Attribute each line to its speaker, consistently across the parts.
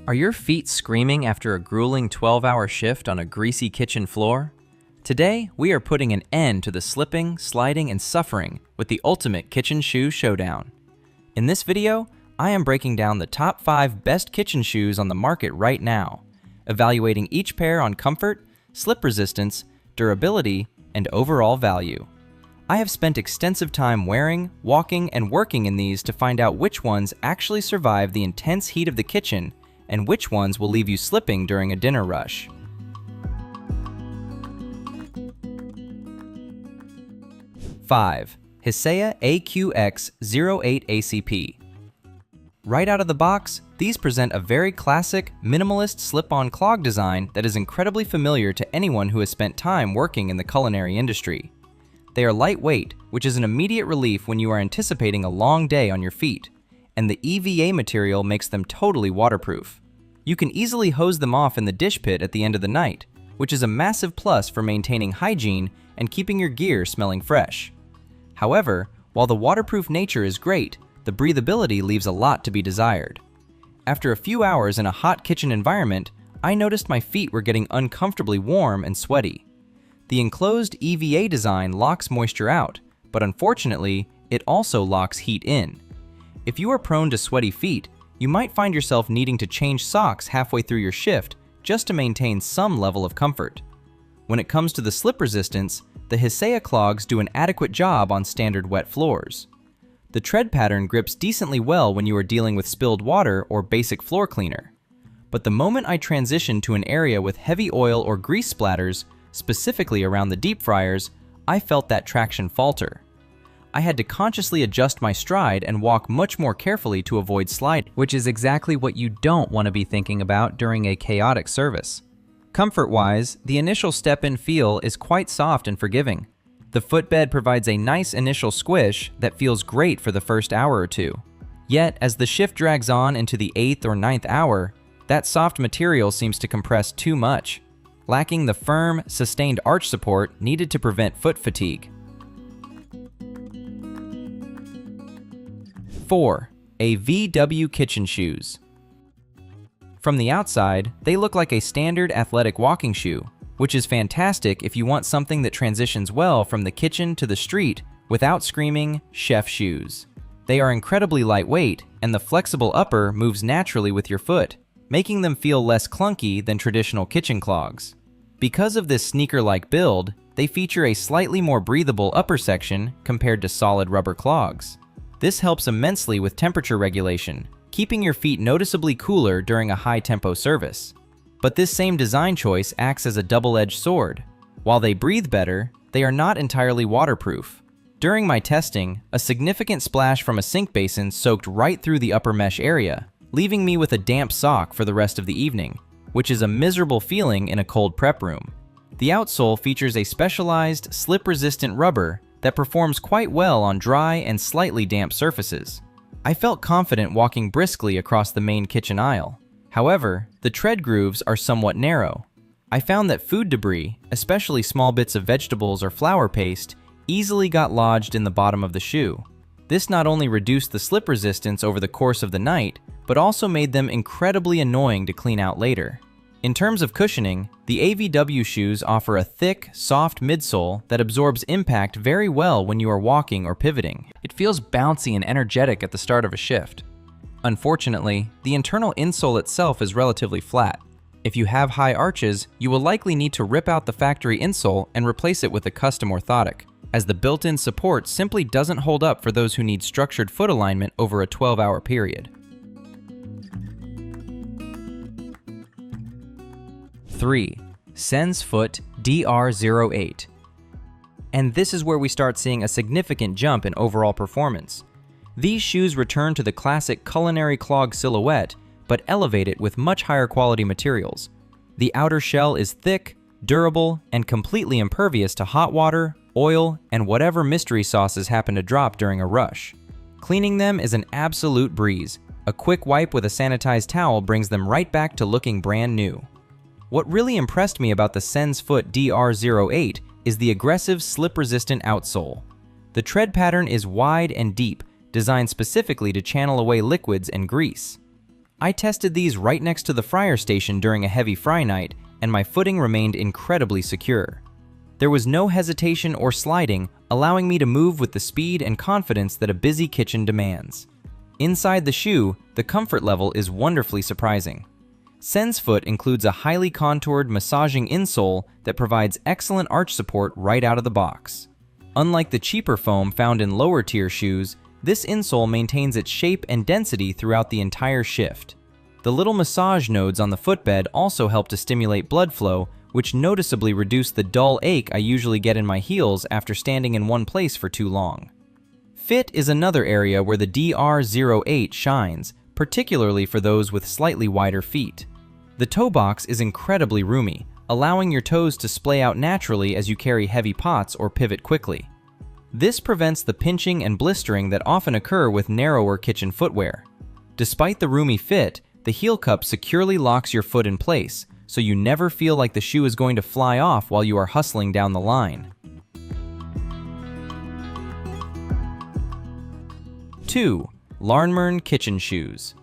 Speaker 1: Are your feet screaming after a grueling 12-hour shift on a greasy kitchen floor? Today, we are putting an end to the slipping, sliding, and suffering with the ultimate kitchen shoe showdown. In this video, I am breaking down the top 5 best kitchen shoes on the market right now, evaluating each pair on comfort, slip resistance, durability, and overall value. I have spent extensive time wearing, walking, and working in these to find out which ones actually survive the intense heat of the kitchen and which ones will leave you slipping during a dinner rush. Five, HISEA AQX-08 ACP. Right out of the box, these present a very classic, minimalist slip-on clog design that is incredibly familiar to anyone who has spent time working in the culinary industry. They are lightweight, which is an immediate relief when you are anticipating a long day on your feet, and the EVA material makes them totally waterproof. You can easily hose them off in the dish pit at the end of the night, which is a massive plus for maintaining hygiene and keeping your gear smelling fresh. However, while the waterproof nature is great, the breathability leaves a lot to be desired. After a few hours in a hot kitchen environment, I noticed my feet were getting uncomfortably warm and sweaty. The enclosed EVA design locks moisture out, but unfortunately, it also locks heat in. If you are prone to sweaty feet, you might find yourself needing to change socks halfway through your shift just to maintain some level of comfort. When it comes to the slip resistance, the HISEA clogs do an adequate job on standard wet floors. The tread pattern grips decently well when you are dealing with spilled water or basic floor cleaner. But the moment I transition to an area with heavy oil or grease splatters, specifically around the deep fryers, I felt that traction falter. I had to consciously adjust my stride and walk much more carefully to avoid sliding, which is exactly what you don't want to be thinking about during a chaotic service. Comfort-wise, the initial step-in feel is quite soft and forgiving. The footbed provides a nice initial squish that feels great for the first hour or two. Yet, as the shift drags on into the 8th or 9th hour, that soft material seems to compress too much, lacking the firm, sustained arch support needed to prevent foot fatigue. 4. AVW Kitchen Shoes. From the outside, they look like a standard athletic walking shoe, which is fantastic if you want something that transitions well from the kitchen to the street without screaming chef shoes. They are incredibly lightweight, and the flexible upper moves naturally with your foot, making them feel less clunky than traditional kitchen clogs. Because of this sneaker-like build, they feature a slightly more breathable upper section compared to solid rubber clogs. This helps immensely with temperature regulation, keeping your feet noticeably cooler during a high-tempo service. But this same design choice acts as a double-edged sword. While they breathe better, they are not entirely waterproof. During my testing, a significant splash from a sink basin soaked right through the upper mesh area, leaving me with a damp sock for the rest of the evening, which is a miserable feeling in a cold prep room. The outsole features a specialized, slip-resistant rubber that performs quite well on dry and slightly damp surfaces. I felt confident walking briskly across the main kitchen aisle. However, the tread grooves are somewhat narrow. I found that food debris, especially small bits of vegetables or flour paste, easily got lodged in the bottom of the shoe. This not only reduced the slip resistance over the course of the night, but also made them incredibly annoying to clean out later. In terms of cushioning, the AVW shoes offer a thick, soft midsole that absorbs impact very well when you are walking or pivoting. It feels bouncy and energetic at the start of a shift. Unfortunately, the internal insole itself is relatively flat. If you have high arches, you will likely need to rip out the factory insole and replace it with a custom orthotic, as the built-in support simply doesn't hold up for those who need structured foot alignment over a 12-hour period. 3. SensFoot DR-08. And this is where we start seeing a significant jump in overall performance. These shoes return to the classic culinary clog silhouette, but elevate it with much higher quality materials. The outer shell is thick, durable, and completely impervious to hot water, oil, and whatever mystery sauces happen to drop during a rush. Cleaning them is an absolute breeze. A quick wipe with a sanitized towel brings them right back to looking brand new. What really impressed me about the SensFoot DR-08 is the aggressive slip-resistant outsole. The tread pattern is wide and deep, designed specifically to channel away liquids and grease. I tested these right next to the fryer station during a heavy fry night, and my footing remained incredibly secure. There was no hesitation or sliding, allowing me to move with the speed and confidence that a busy kitchen demands. Inside the shoe, the comfort level is wonderfully surprising. SensFoot includes a highly contoured massaging insole that provides excellent arch support right out of the box. Unlike the cheaper foam found in lower tier shoes, this insole maintains its shape and density throughout the entire shift. The little massage nodes on the footbed also help to stimulate blood flow, which noticeably reduce the dull ache I usually get in my heels after standing in one place for too long. Fit is another area where the DR-08 shines, particularly for those with slightly wider feet. The toe box is incredibly roomy, allowing your toes to splay out naturally as you carry heavy pots or pivot quickly. This prevents the pinching and blistering that often occur with narrower kitchen footwear. Despite the roomy fit, the heel cup securely locks your foot in place, so you never feel like the shoe is going to fly off while you are hustling down the line. 2. LARNMERN Kitchen Shoes.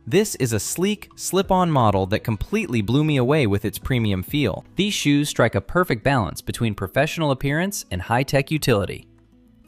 Speaker 1: This is a sleek, slip-on model that completely blew me away with its premium feel. These shoes strike a perfect balance between professional appearance and high-tech utility.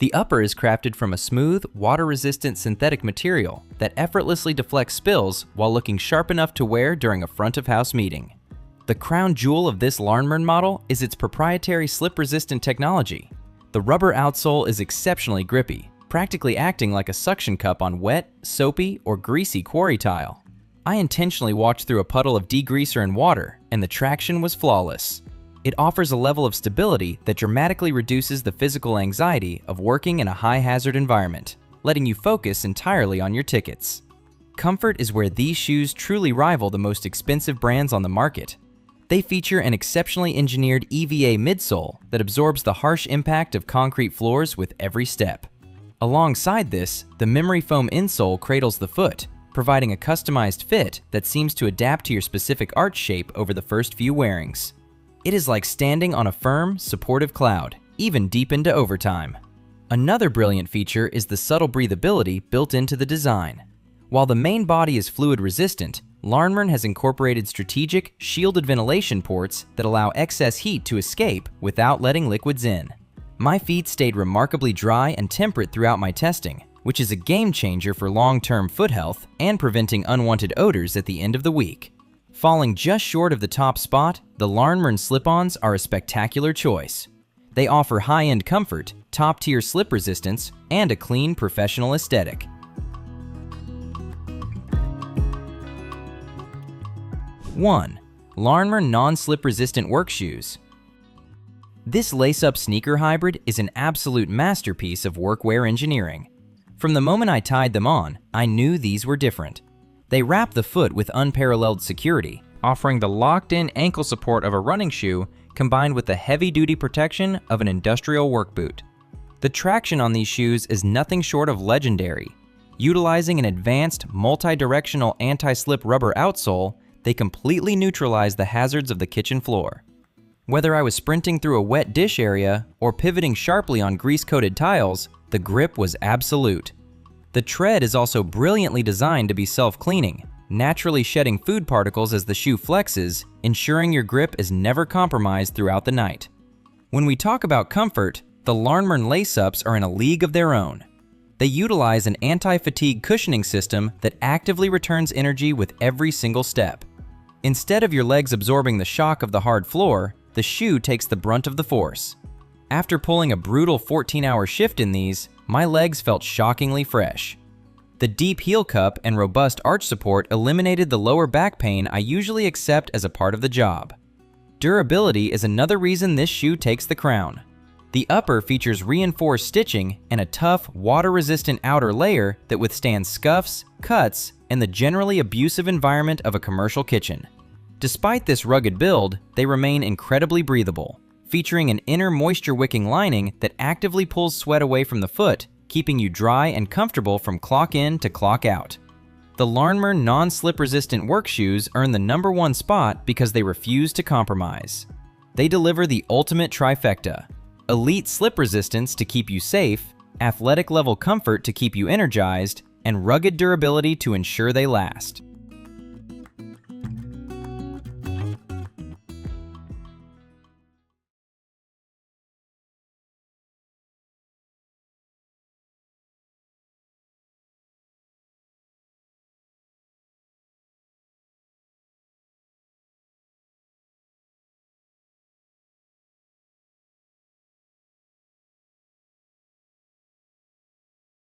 Speaker 1: The upper is crafted from a smooth, water-resistant synthetic material that effortlessly deflects spills while looking sharp enough to wear during a front-of-house meeting. The crown jewel of this LARNMERN model is its proprietary slip-resistant technology. The rubber outsole is exceptionally grippy, practically acting like a suction cup on wet, soapy, or greasy quarry tile. I intentionally walked through a puddle of degreaser and water, and the traction was flawless. It offers a level of stability that dramatically reduces the physical anxiety of working in a high-hazard environment, letting you focus entirely on your tickets. Comfort is where these shoes truly rival the most expensive brands on the market. They feature an exceptionally engineered EVA midsole that absorbs the harsh impact of concrete floors with every step. Alongside this, the memory foam insole cradles the foot, providing a customized fit that seems to adapt to your specific arch shape over the first few wearings. It is like standing on a firm, supportive cloud, even deep into overtime. Another brilliant feature is the subtle breathability built into the design. While the main body is fluid resistant, LARNMERN has incorporated strategic, shielded ventilation ports that allow excess heat to escape without letting liquids in. My feet stayed remarkably dry and temperate throughout my testing, which is a game changer for long-term foot health and preventing unwanted odors at the end of the week. Falling just short of the top spot, the LARNMERN slip-ons are a spectacular choice. They offer high-end comfort, top-tier slip resistance, and a clean, professional aesthetic. 1. LARNMERN non-slip resistant work shoes. This lace-up sneaker hybrid is an absolute masterpiece of workwear engineering. From the moment I tied them on, I knew these were different. They wrap the foot with unparalleled security, offering the locked-in ankle support of a running shoe combined with the heavy-duty protection of an industrial work boot. The traction on these shoes is nothing short of legendary. Utilizing an advanced, multi-directional anti-slip rubber outsole, they completely neutralize the hazards of the kitchen floor. Whether I was sprinting through a wet dish area or pivoting sharply on grease-coated tiles, the grip was absolute. The tread is also brilliantly designed to be self-cleaning, naturally shedding food particles as the shoe flexes, ensuring your grip is never compromised throughout the night. When we talk about comfort, the LARNMERN lace-ups are in a league of their own. They utilize an anti-fatigue cushioning system that actively returns energy with every single step. Instead of your legs absorbing the shock of the hard floor, the shoe takes the brunt of the force. After pulling a brutal 14-hour shift in these, my legs felt shockingly fresh. The deep heel cup and robust arch support eliminated the lower back pain I usually accept as a part of the job. Durability is another reason this shoe takes the crown. The upper features reinforced stitching and a tough, water-resistant outer layer that withstands scuffs, cuts, and the generally abusive environment of a commercial kitchen. Despite this rugged build, they remain incredibly breathable, featuring an inner moisture-wicking lining that actively pulls sweat away from the foot, keeping you dry and comfortable from clock in to clock out. The LARNMERN non-slip resistant work shoes earn the #1 spot because they refuse to compromise. They deliver the ultimate trifecta: elite slip resistance to keep you safe, athletic level comfort to keep you energized, and rugged durability to ensure they last.